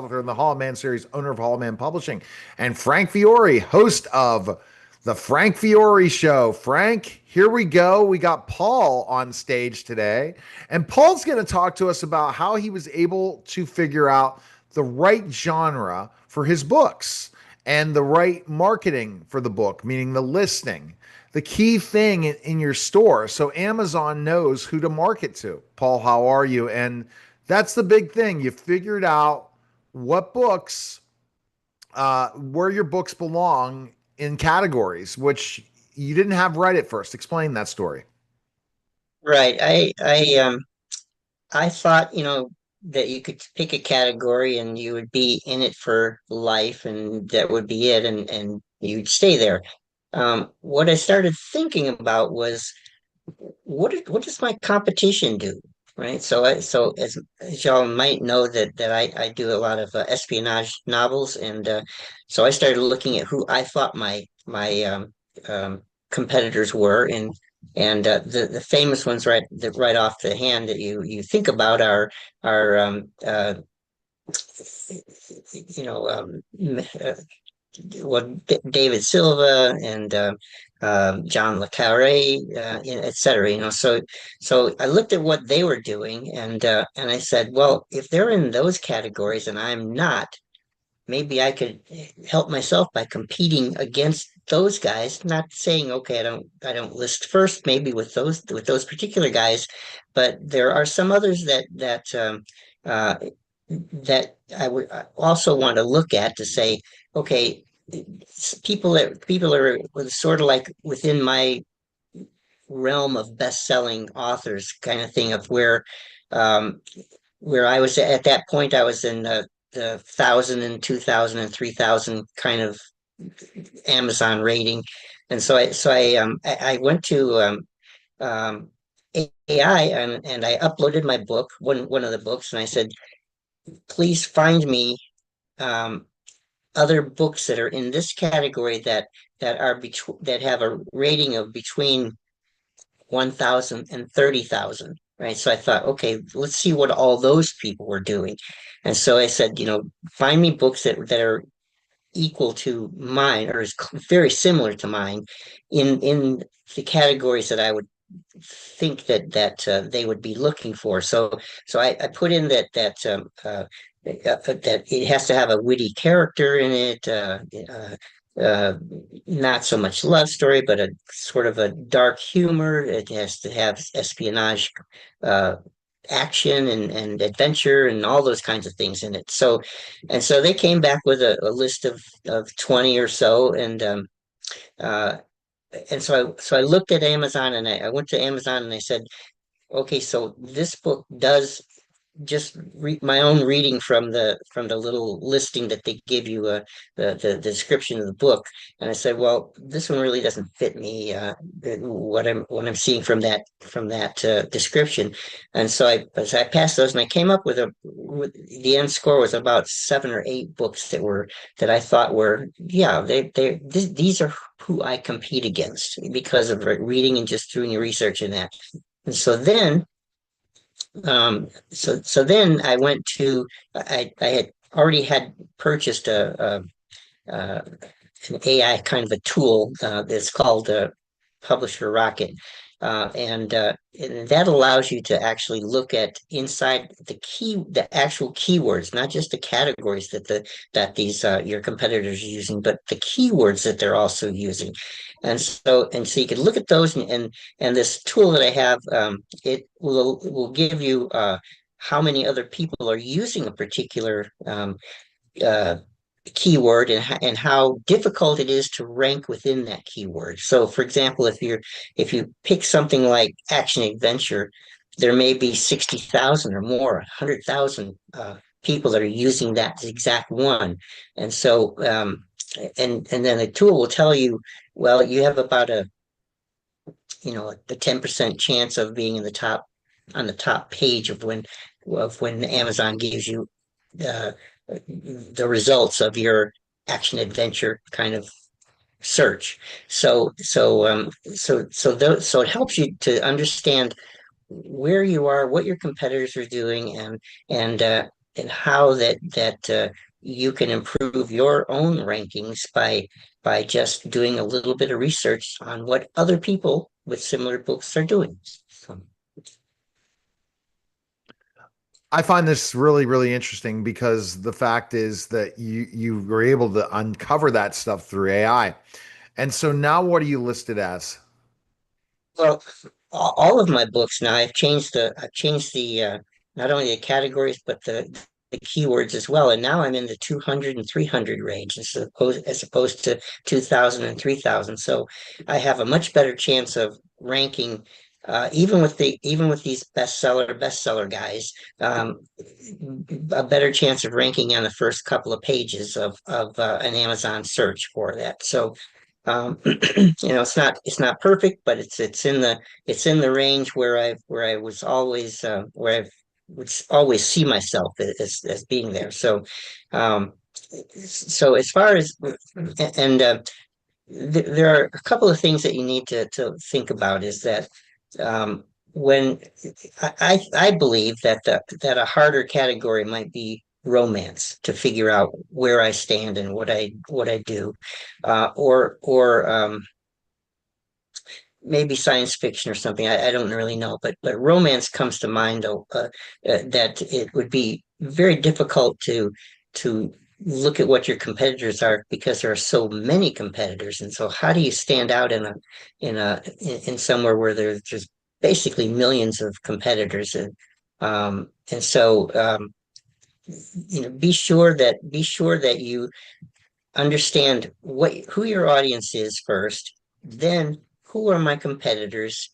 author in the Hall of Man series, owner of Hall of Man Publishing, and Frank Fiore, host of the Frank Fiore Show. Frank, here we go. We got Paul on stage today, and Paul's going to talk to us about how he was able to figure out the right genre for his books and the right marketing for the book, meaning the listing, the key thing in your store, so Amazon knows who to market to. Paul, how are you? And that's the big thing. You figured out what books, where your books belong in categories, which you didn't have right at first. Explain that story. Right. I thought, that you could pick a category and you would be in it for life and that would be it and you'd stay there. What I started thinking about was what does my competition do? Right. So as y'all might know that I do a lot of espionage novels and so I started looking at who I thought my competitors were and the famous ones right off the hand that you think about are you know well, David Silva and John Le Carre, et cetera. So I looked at what they were doing, and I said, well, if they're in those categories and I'm not, maybe I could help myself by competing against those guys. Not saying, okay, I don't list first, maybe with those particular guys, but there are some others uh, that I would also want to look at to say, okay, people are sort of like within my realm of best-selling authors kind of thing of um, where I was at that point, I was in the 1,000 and 2,000 and 3,000 kind of Amazon rating, and so I went to AI and I uploaded my book, one of the books, and I said, please find me um, other books that are in this category that have a rating of between 1,000 and 30,000. Right. So I thought, okay, let's see what all those people were doing. And so I said, find me books that are equal to mine or is very similar to mine in the categories that I would think that they would be looking for. So I put in that it has to have a witty character in it, not so much love story, but a sort of a dark humor. It has to have espionage, uh, action and adventure and all those kinds of things in it. So they came back with a list of 20 or so, uh, and so I looked at Amazon and I went to Amazon and I said, okay, so this book does just my own reading from the little listing that they give you, the description of the book, and I said, well, this one really doesn't fit me, what I'm seeing from that description, and so I passed those, and I came up with the end score was about 7 or 8 books that I thought were, yeah, these are who I compete against because of reading and just doing your research in that, and so then I went to I had already had purchased a an AI kind of a tool that's called Publisher Rocket, and that allows you to actually look at inside the actual keywords, not just the categories that these your competitors are using, but the keywords that they're also using, and so you can look at those, and this tool that I have, it will give you how many other people are using a particular uh, keyword, and how difficult it is to rank within that keyword. So, for example, if you pick something like action adventure, there may be 60,000 or more, 100,000 people that are using that exact one, and so and then the tool will tell you, well, you have about the 10% chance of being in the top page of when Amazon gives you uh, the results of your action adventure kind of search. So it helps you to understand where you are, what your competitors are doing, and and how that you can improve your own rankings by just doing a little bit of research on what other people with similar books are doing. So, I find this really, really interesting because the fact is that you were able to uncover that stuff through AI. And so now what are you listed as? well, all of my books now, I've changed the not only the categories but the keywords as well. And now I'm in the 200 and 300 range as opposed to 2000 and 3000. So I have a much better chance of ranking, even with these bestseller guys, a better chance of ranking on the first couple of pages of an Amazon search for that. So it's not perfect, but it's in the range where I was always where I would always see myself as being there. Um, so as far as and there are a couple of things that you need to think about is that when I believe that a harder category might be romance to figure out where I stand and what I do, or maybe science fiction or something. I don't really know, but romance comes to mind. That it would be very difficult to look at what your competitors are because there are so many competitors, and so how do you stand out in somewhere where there's just basically millions of competitors, and so be sure that you understand who your audience is first, then who are my competitors,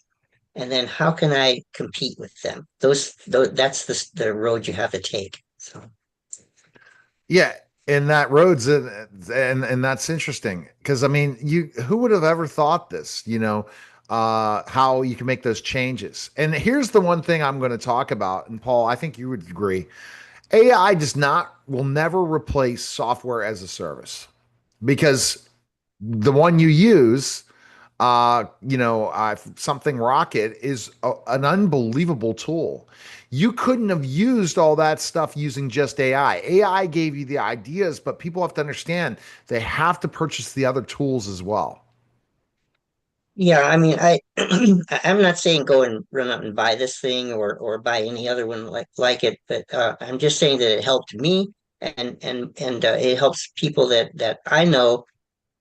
and then how can I compete with them? That's the road you have to take. So Yeah, and that road's and that's interesting because I mean, you who would have ever thought this, how you can make those changes. And here's the one thing I'm going to talk about, and Paul, I think you would agree. AI will never replace software as a service because the one you use, something Rocket is an unbelievable tool. You couldn't have used all that stuff using just AI. AI gave you the ideas, but people have to understand they have to purchase the other tools as well. yeah, I mean, I'm not saying go and run out and buy this thing or buy any other one like it, but I'm just saying that it helped me, and it helps people that I know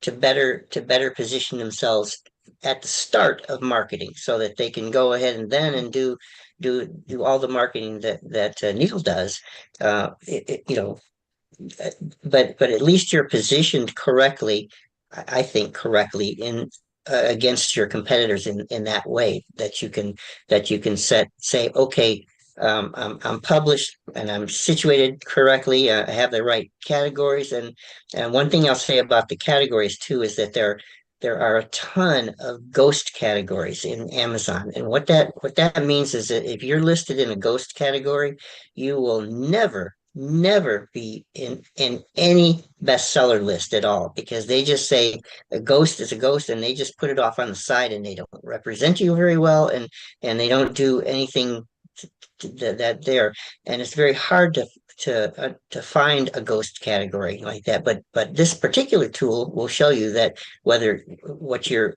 to better position themselves at the start of marketing so that they can go ahead and then and do all the marketing that Neil does. But at least you're positioned correctly, I think correctly in against your competitors in that way that you can say, okay, I'm published and I'm situated correctly. I have the right categories, and one thing I'll say about the categories too is that there are a ton of ghost categories in Amazon, and what that means is that if you're listed in a ghost category, you will never be in any bestseller list at all because they just say a ghost is a ghost and they just put it off on the side and they don't represent you very well, and they don't do anything that there, and it's very hard to find a ghost category like that, but this particular tool will show you that whether what you're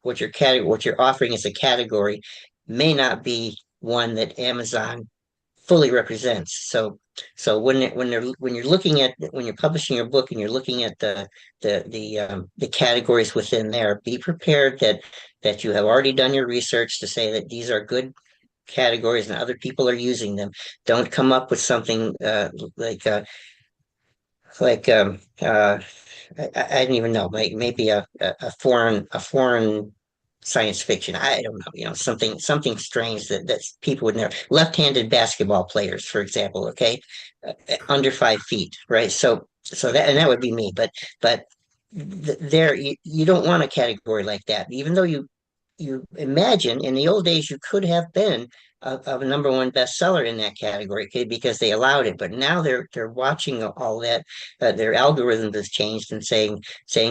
offering as a category may not be one that Amazon fully represents. So when you're publishing your book and you're looking at the categories within there, be prepared that you have already done your research to say that these are good categories and other people are using them. Don't come up with something like I don't even know, like maybe a foreign science fiction. I don't know, something strange that people would never. Left-handed basketball players, for example, okay, under 5 feet, right? So that would be me, but there you don't want a category like that, even though you imagine in the old days you could have been a number one bestseller in that category, okay, because they allowed it. But now they're watching all that. Their algorithm has changed and saying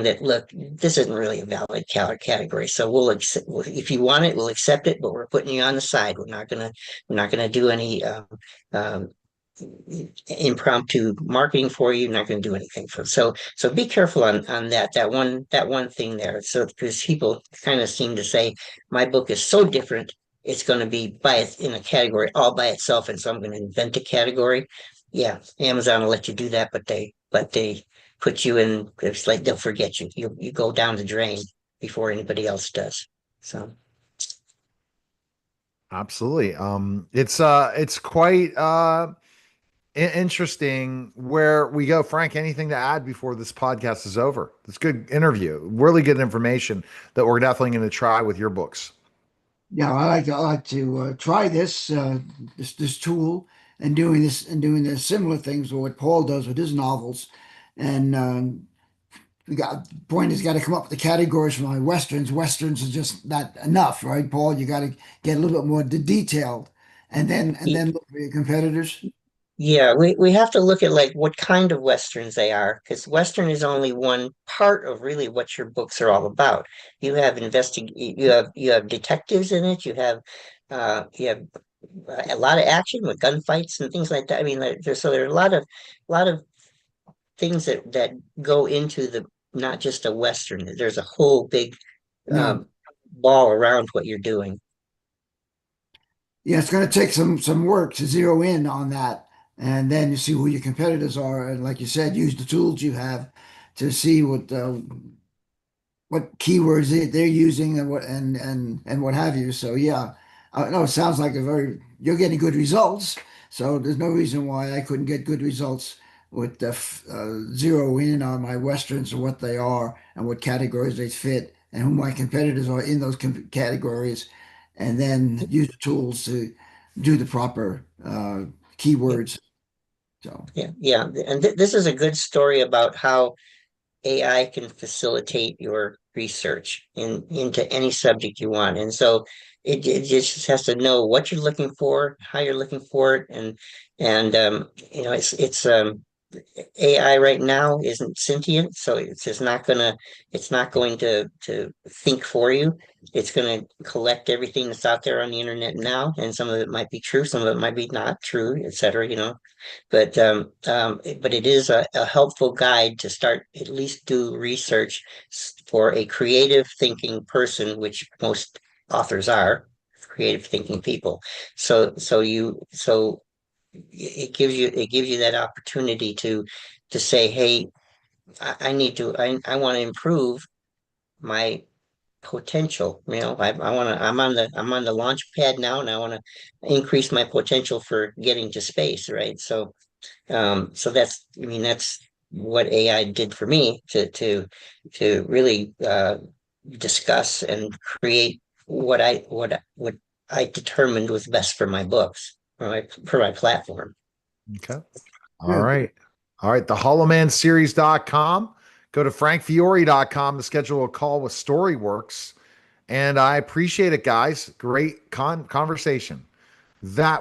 that, look, this isn't really a valid category. So if you want it, we'll accept it, but we're putting you on the side. We're not gonna do any. impromptu marketing for you, not going to do anything for. So be careful on that one thing there. So because people kind of seem to say my book is so different, it's going to be in a category all by itself, and so I'm going to invent a category. Yeah, Amazon will let you do that, but they put you in. It's like they'll forget you. You go down the drain before anybody else does. So. Absolutely. It's quite interesting where we go. Frank, anything to add before this podcast is over? It's good interview, really good information that we're definitely going to try with your books. Yeah, I like to try this tool and doing the similar things with what Paul does with his novels. And we got point is got to come up with the categories for my westerns. Westerns is just not enough, right, Paul? You got to get a little bit more detailed, and then look for your competitors. Yeah, we have to look at like what kind of Westerns they are, because Western is only one part of really what your books are all about. You have detectives in it, you have a lot of action with gunfights and things like that. I mean, there are a lot of things that go into the not just a Western. There's a whole big Yeah, um, ball around what you're doing. yeah, it's going to take some work to zero in on that, and then you see who your competitors are, and like you said, use the tools you have to see what keywords they're using and what have you. So yeah, no, it sounds like you're getting good results. So there's no reason why I couldn't get good results with zero in on my westerns and what they are and what categories they fit and who my competitors are in those categories, and then use the tools to do the proper keywords. So Yeah, yeah, and this is a good story about how AI can facilitate your research into any subject you want. And so it just has to know what you're looking for, how you're looking for it, and it's AI right now isn't sentient, so it's not going to think for you. It's going to collect everything that's out there on the internet now, and some of it might be true, some of it might be not true, et cetera, but it is a helpful guide to start at least do research for a creative thinking person, which most authors are creative thinking people. So it gives you that opportunity to say, hey, I want to improve my potential. I'm on the launch pad now, and I want to increase my potential for getting to space, right? So that's what AI did for me to really discuss and create what I determined was best for my books, for my platform. Okay. All good. right. All right. The HolomanSeries.com. Go to frankfiore.com to schedule a call with Storyworks. And I appreciate it, guys. Great conversation. That was